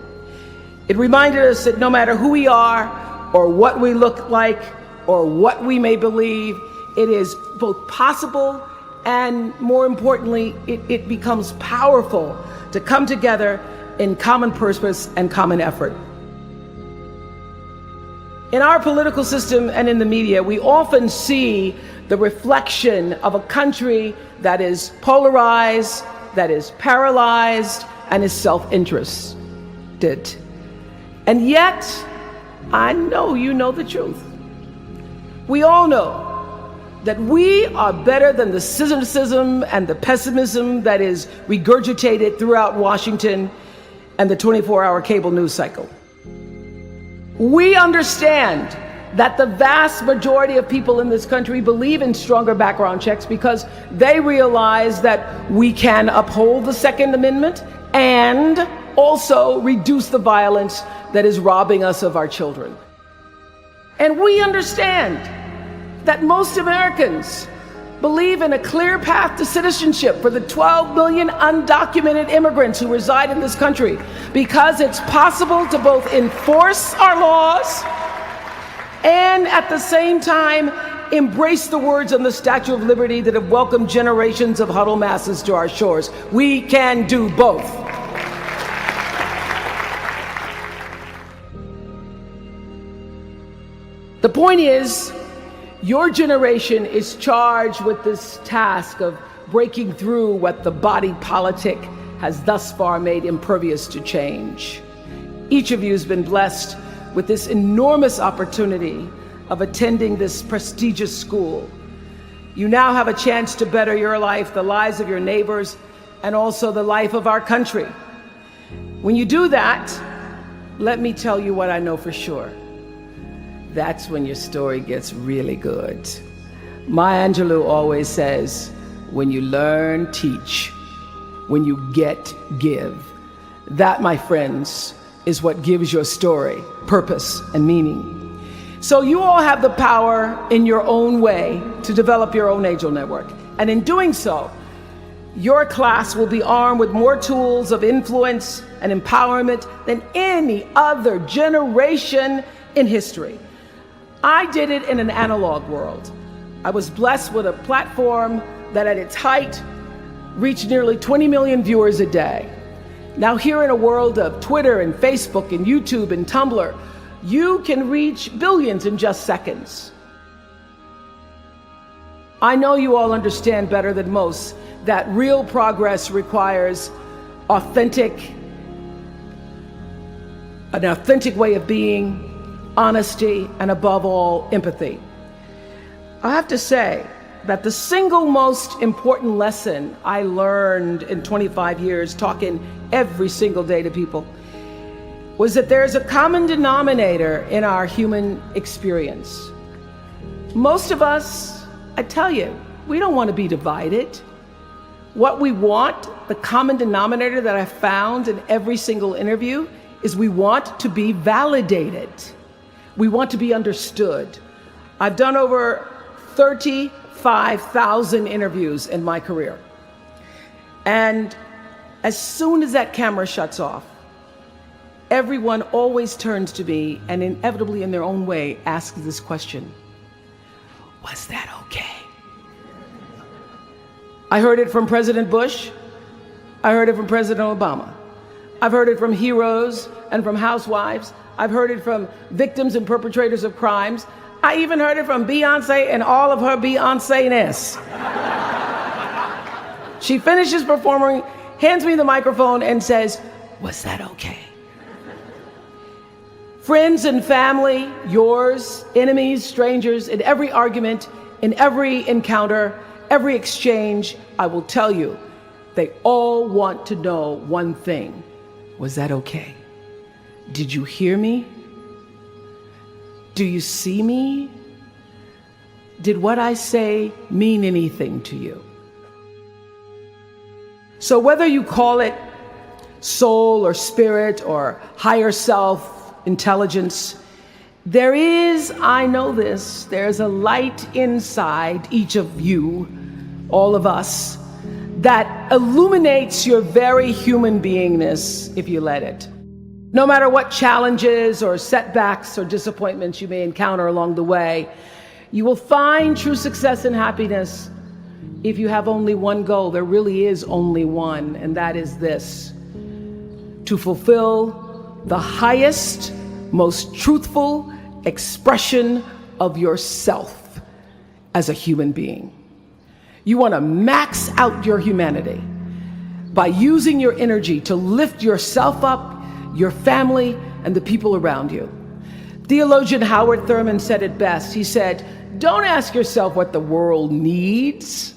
[SPEAKER 2] It reminded us that no matter who we are, or what we look like, or what we may believe, it is both possible and, more importantly, it becomes powerful to come together in common purpose and common effort. In our political system and in the media, we often see the reflection of a country that is polarized, that is paralyzed, and is self-interested. And yet, I know you know the truth. We all know that we are better than the cynicism and the pessimism that is regurgitated throughout Washington and the 24-hour cable news cycle. We understand that the vast majority of people in this country believe in stronger background checks because they realize that we can uphold the Second Amendment and also reduce the violence that is robbing us of our children. And we understand that most Americans believe in a clear path to citizenship for the 12 million undocumented immigrants who reside in this country, because it's possible to both enforce our laws and at the same time embrace the words on the Statue of Liberty that have welcomed generations of huddled masses to our shores. We can do both. The point is, your generation is charged with this task of breaking through what the body politic has thus far made impervious to change. Each of you has been blessed with this enormous opportunity of attending this prestigious school. You now have a chance to better your life, the lives of your neighbors, and also the life of our country. When you do that, let me tell you what I know for sure. That's when your story gets really good. Maya Angelou always says, when you learn, teach. When you get, give. That, my friends, is what gives your story purpose and meaning. So you all have the power in your own way to develop your own angel network. And in doing so, your class will be armed with more tools of influence and empowerment than any other generation in history. I did it in an analog world. I was blessed with a platform that at its height reached nearly 20 million viewers a day. Now here in a world of Twitter and Facebook and YouTube and Tumblr, you can reach billions in just seconds. I know you all understand better than most that real progress requires an authentic way of being, honesty, and above all, empathy. I have to say that the single most important lesson I learned in 25 years talking every single day to people was that there's a common denominator in our human experience. Most of us, I tell you, we don't want to be divided. What we want, the common denominator that I found in every single interview, is we want to be validated. We want to be understood. I've done over 35,000 interviews in my career. And as soon as that camera shuts off, everyone always turns to me and inevitably in their own way asks this question: was that okay? I heard it from President Bush. I heard it from President Obama. I've heard it from heroes and from housewives. I've heard it from victims and perpetrators of crimes. I even heard it from Beyonce and all of her Beyonce-ness. She finishes performing, hands me the microphone and says, was that okay? Friends and family, yours, enemies, strangers, in every argument, in every encounter, every exchange, I will tell you, they all want to know one thing. Was that okay? Did you hear me? Do you see me? Did what I say mean anything to you? So whether you call it soul or spirit or higher self, intelligence, there is, I know this, there's a light inside each of you, all of us, that illuminates your very human beingness if you let it. No matter what challenges or setbacks or disappointments you may encounter along the way, you will find true success and happiness if you have only one goal. There really is only one, and that is this: to fulfill the highest, most truthful expression of yourself as a human being. You want to max out your humanity by using your energy to lift yourself up, your family, and the people around you. Theologian Howard Thurman said it best. He said, "Don't ask yourself what the world needs.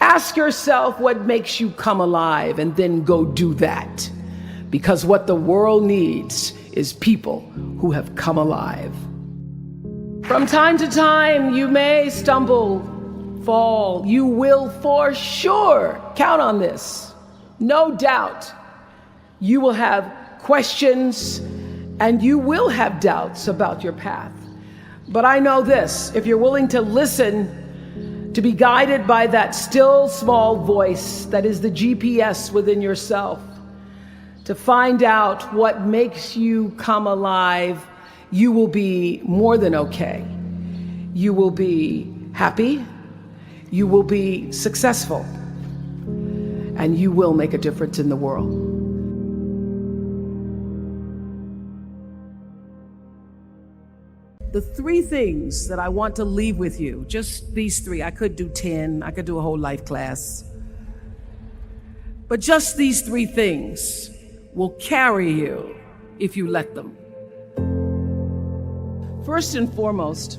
[SPEAKER 2] Ask yourself what makes you come alive, and then go do that. Because what the world needs is people who have come alive." From time to time, you may stumble, fall. You will for sure, count on this, no doubt, you will have questions and you will have doubts about your path. But I know this: if you're willing to listen, to be guided by that still small voice that is the GPS within yourself, to find out what makes you come alive, you will be more than okay. You will be happy, you will be successful, and you will make a difference in the world. The three things that I want to leave with you, just these three. I could do 10, I could do a whole life class. But just these three things will carry you if you let them. First and foremost,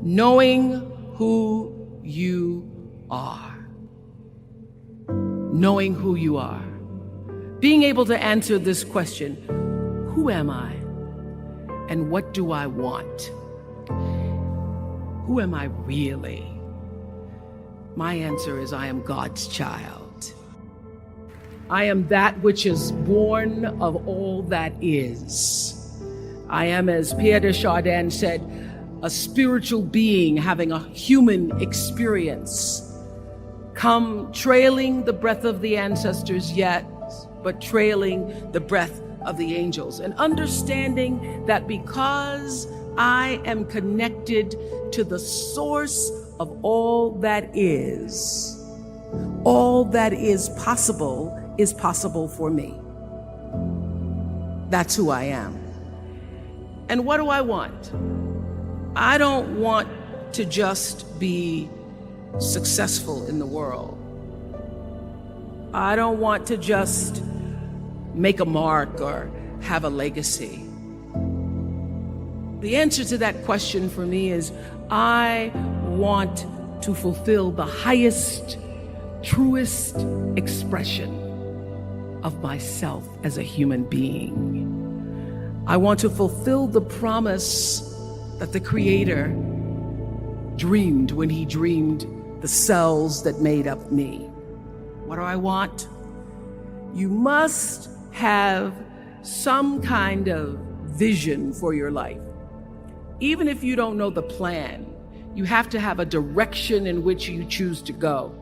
[SPEAKER 2] knowing who you are. Knowing who you are. Being able to answer this question: who am I? And what do I want? Who am I really? My answer is I am God's child. I am that which is born of all that is. I am, as Pierre de Chardin said, a spiritual being having a human experience. Come trailing the breath of the ancestors yet, but trailing the breath of the angels, and understanding that because I am connected to the source of all that is possible for me. That's who I am. And what do I want? I don't want to just be successful in the world. I don't want to just make a mark or have a legacy. The answer to that question for me is I want to fulfill the highest, truest expression of myself as a human being. I want to fulfill the promise that the Creator dreamed when He dreamed the cells that made up me. What do I want? You must have some kind of vision for your life. Even if you don't know the plan, you have to have a direction in which you choose to go.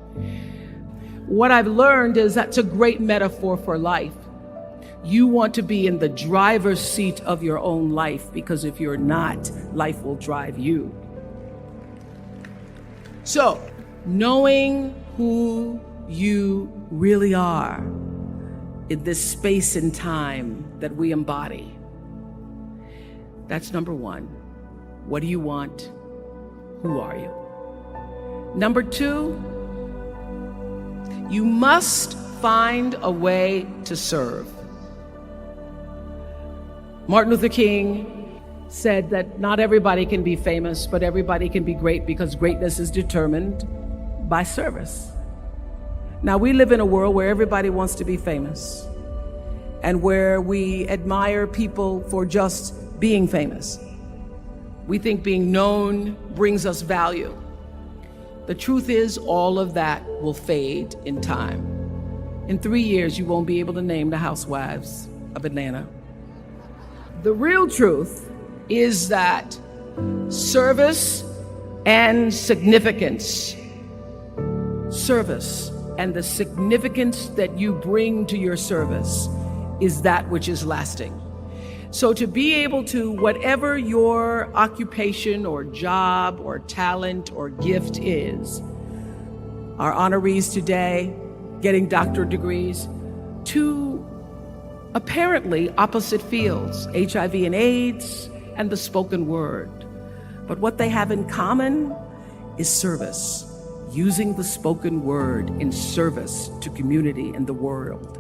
[SPEAKER 2] What I've learned is that's a great metaphor for life. You want to be in the driver's seat of your own life, because if you're not, life will drive you. So, knowing who you really are in this space and time that we embody. That's number one. What do you want? Who are you? Number two, you must find a way to serve. Martin Luther King said that not everybody can be famous, but everybody can be great, because greatness is determined by service. Now, we live in a world where everybody wants to be famous and where we admire people for just being famous. We think being known brings us value. The truth is, all of that will fade in time. In 3 years, you won't be able to name the housewives of Atlanta. The real truth is that service and significance, service and the significance that you bring to your service is that which is lasting. So to be able to, whatever your occupation or job or talent or gift is, our honorees today getting doctorate degrees, to apparently opposite fields, HIV and AIDS and the spoken word. But what they have in common is service, using the spoken word in service to community and the world,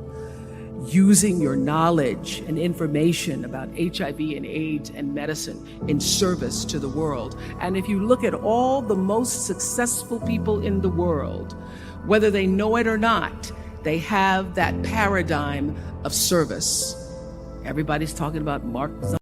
[SPEAKER 2] using your knowledge and information about HIV and AIDS and medicine in service to the world. And if you look at all the most successful people in the world, whether they know it or not, they have that paradigm of service. Everybody's talking about Mark Zuckerberg.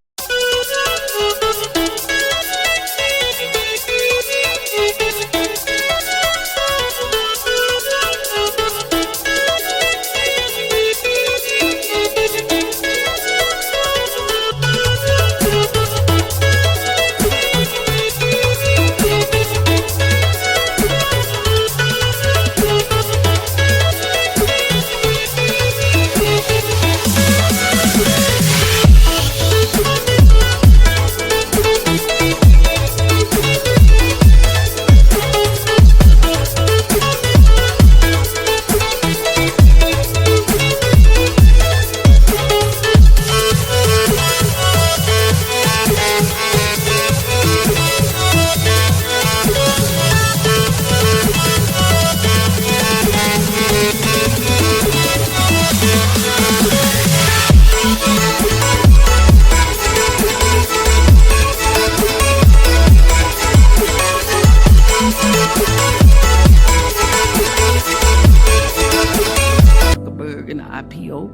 [SPEAKER 2] In the IPO,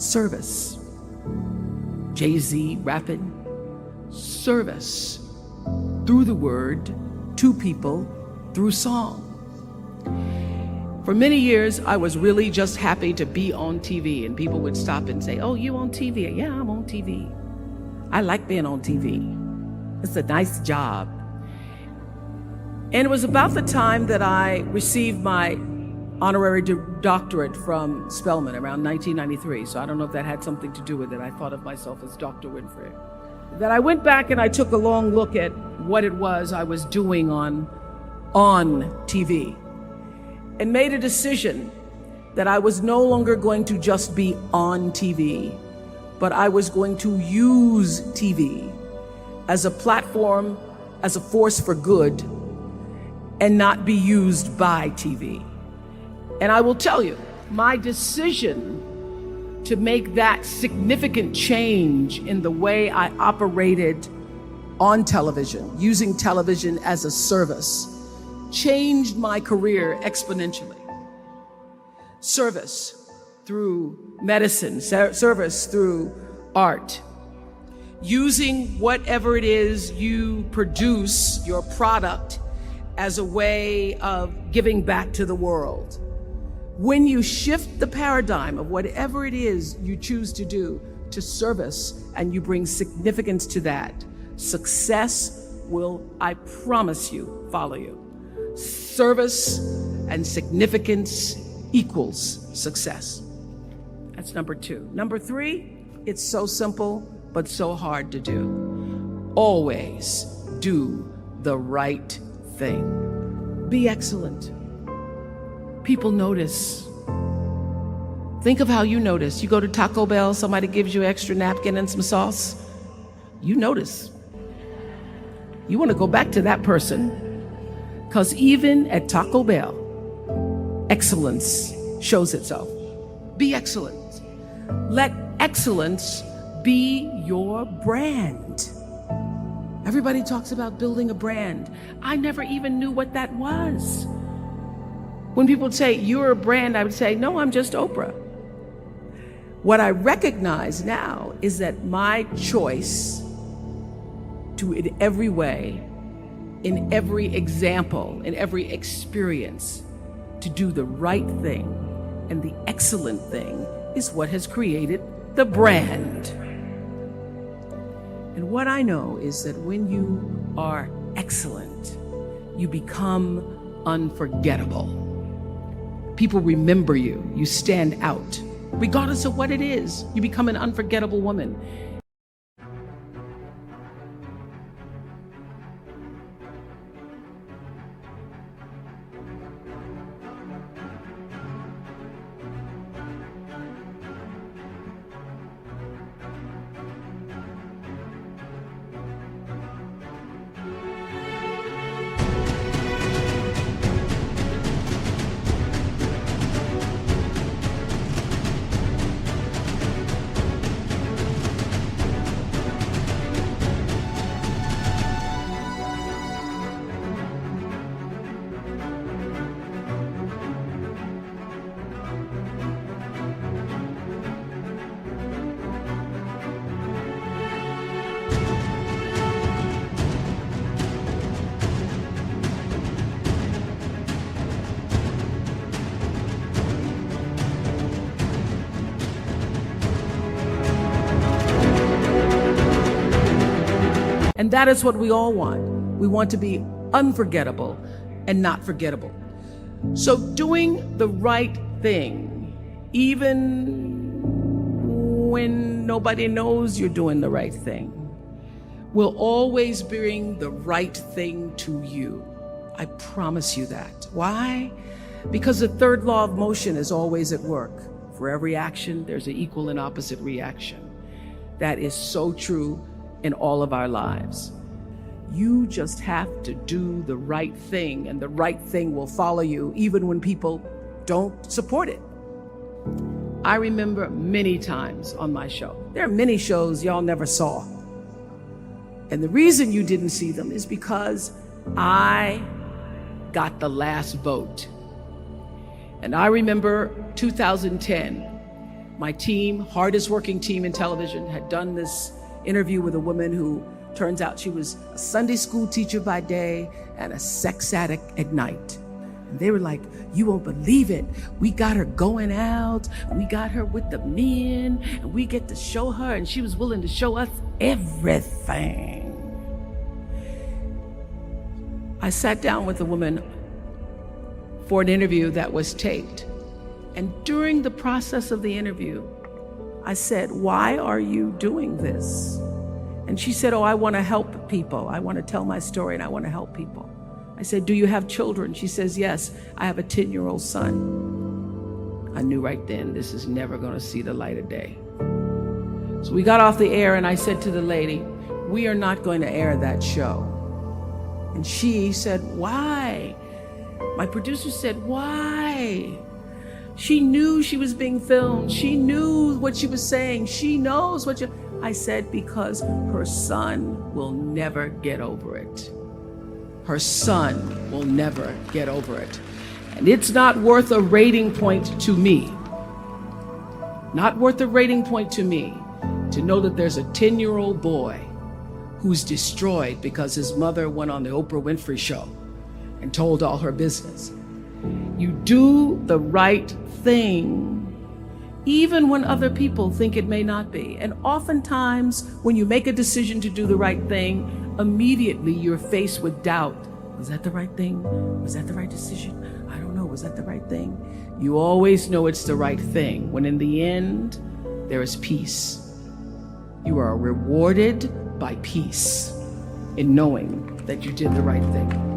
[SPEAKER 2] service. Jay-Z rapping, service through the word to people through song. For many years, I was really just happy to be on TV, and people would stop and say, "Oh, you on TV?" "Yeah, I'm on TV. I like being on TV. It's a nice job." And it was about the time that I received my honorary doctorate from Spelman around 1993. So I don't know if that had something to do with it. I thought of myself as Dr. Winfrey. That I went back and I took a long look at what it was I was doing on TV and made a decision that I was no longer going to just be on TV, but I was going to use TV as a platform, as a force for good, and not be used by TV. And I will tell you, my decision to make that significant change in the way I operated on television, using television as a service, changed my career exponentially. Service through medicine, service through art, using whatever it is you produce, your product, as a way of giving back to the world. When you shift the paradigm of whatever it is you choose to do to service, and you bring significance to that, success will, I promise you, follow you. Service and significance equals success. That's number 2. Number 3, it's so simple, but so hard to do. Always do the right thing. Be excellent. People notice. Think of how you notice. You go to Taco Bell, somebody gives you an extra napkin and some sauce. You notice. You want to go back to that person, because even at Taco Bell, excellence shows itself. Be excellent. Let excellence be your brand. Everybody talks about building a brand. I never even knew what that was. When people would say, "You're a brand," I would say, "No, I'm just Oprah." What I recognize now is that my choice to, in every way, in every example, in every experience, to do the right thing and the excellent thing is what has created the brand. And what I know is that when you are excellent, you become unforgettable. People remember you. You stand out. regardless of what it is. You become an unforgettable woman. And that is what we all want. We want to be unforgettable and not forgettable. So doing the right thing, even when nobody knows you're doing the right thing, will always bring the right thing to you. I promise you that. Why? Because the third law of motion is always at work. For every action, there's an equal and opposite reaction. That is so true in all of our lives. You just have to do the right thing, and the right thing will follow you even when people don't support it. I remember many times on my show, there are many shows y'all never saw. And the reason you didn't see them is because I got the last vote. And I remember 2010, my team, hardest working team in television, had done this interview with a woman who turns out she was a Sunday school teacher by day and a sex addict at night. And they were like, you won't believe it. We got her going out, we got her with the men, and we get to show her, and she was willing to show us everything. I sat down with a woman for an interview that was taped. And during the process of the interview, I said, why are you doing this? And she said, oh, I want to help people. I want to tell my story and I want to help people. I said, do you have children? She says, yes, I have a 10-year-old son. I knew right then, this is never going to see the light of day. So we got off the air and I said to the lady, we are not going to air that show. And she said, why? My producer said, why? She knew she was being filmed. She knew what she was saying. She knows what you... I said, because her son will never get over it. Her son will never get over it. And it's not worth a rating point to me. Not worth a rating point to me to know that there's a 10-year-old boy who's destroyed because his mother went on the Oprah Winfrey show and told all her business. You do the right thing, even when other people think it may not be. And oftentimes, when you make a decision to do the right thing, immediately you're faced with doubt. Was that the right thing? Was that the right decision? I don't know, was that the right thing? You always know it's the right thing, when in the end, there is peace. You are rewarded by peace in knowing that you did the right thing.